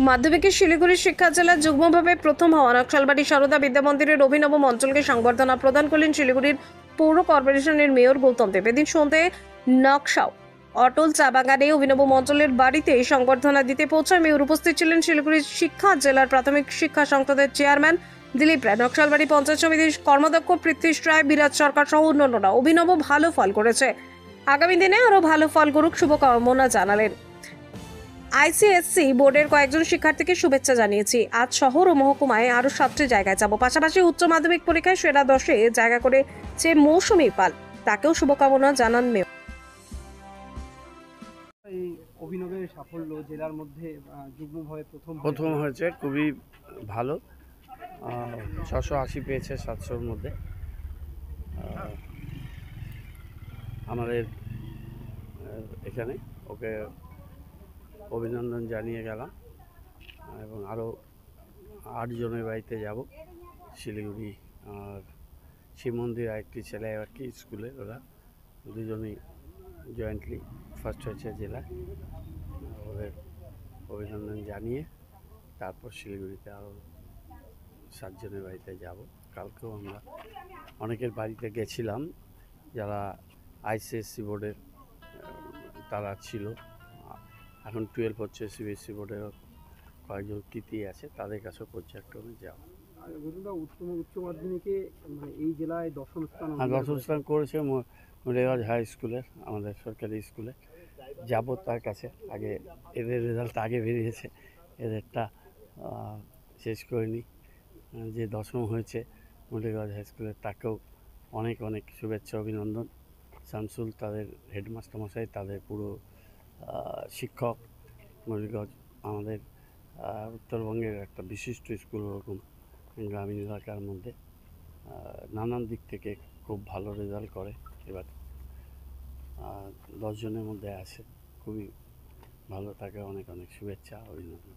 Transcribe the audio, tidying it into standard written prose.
মাধ্যমিকে শিলিগুড়ি শিক্ষা জেলার যুগ্মভাবে প্রথম হওয়া নকশালবাড়ি সারদা বিদ্যা মন্দিরের অভিনব মঞ্চলকে সংবর্ধনা প্রদান করলেন শিলিগুড়ির পৌর কর্পোরেশনের মেয়র গৌতম দেব। এদিন সন্ধ্যায় নকশাও অটল চা বাগানে অভিনব মঞ্চলের বাড়িতে সংবর্ধনা দিতে পৌঁছায় মেয়র। উপস্থিত ছিলেন শিলিগুড়ির শিক্ষা জেলার প্রাথমিক শিক্ষা সংসদের চেয়ারম্যান দিলীপ রায়, নকশালবাড়ি পঞ্চায়েত সমিতির কর্মাধ্যক্ষ পৃথ্বীশ রায়, বিরাজ সরকার সহ অন্যান্যরা। অভিনব ভালো ফল করেছে, আগামী দিনে আরো ভালো ফল করুক শুভকামনা জানালেন। আইসিএসসি বোর্ডের কয়েকজন শিক্ষার্থীকে শুভেচ্ছা জানিয়েছি। আজ শহর ও মহকুমায় আরো 7টি জায়গায় যাব। পাশাপাশি উচ্চ মাধ্যমিক পরীক্ষায় সেরা 10-এ জায়গা করেছে মৌসুমী পাল, তাকেও শুভকামনা জানান মেয়র। এই অভিনবের সাফল্য জেলার মধ্যে যুগ্মভাবে প্রথম হয়েছে, খুবই ভালো। 680 পেয়েছে 700-র মধ্যে। আমাদের এখানে ওকে অভিনন্দন জানিয়ে গেলাম এবং আরও 8 জনের বাড়িতে যাব শিলিগুড়ি। আর শিব মন্দির আরেকটি ছেলে আর কি স্কুলে, ওরা দুজনেই জয়েন্টলি ফার্স্ট হয়েছে জেলায়। ওদের অভিনন্দন জানিয়ে তারপর শিলিগুড়িতে আরও 7 জনের বাড়িতে যাব। কালকেও আমরা অনেকের বাড়িতে গেছিলাম যারা আইসিএসসি বোর্ডের তারা ছিল, এখন 12 হচ্ছে সিবিএসসি বোর্ডেরও কয়েকজন কৃতি আছে, তাদের কাছেও পর্যায়ক্রমে যাব। উচ্চ মাধ্যমিকে এই জেলায় দশম স্থান করেছে মুরারগঞ্জ হাই স্কুলের, আমাদের সরকারি স্কুলে। যাব তার কাছে, আগে এদের রেজাল্ট আগে বেরিয়েছে, এদেরটা শেষ করিনি। যে দশম হয়েছে মুরারগঞ্জ হাই স্কুলের, তাকেও অনেক অনেক শুভেচ্ছা, অভিনন্দন। শামসুল, তাদের হেডমাস্টার মশাই, তাদের পুরো শিক্ষক। মুরারগঞ্জ আমাদের উত্তরবঙ্গের একটা বিশিষ্ট স্কুল, ওরকম গ্রামীণ এলাকার মধ্যে নানান দিক থেকে খুব ভালো রেজাল্ট করে। এবার 10 জনের মধ্যে আসে, খুবই ভালো। তাকে অনেক অনেক শুভেচ্ছা, অভিনন্দন।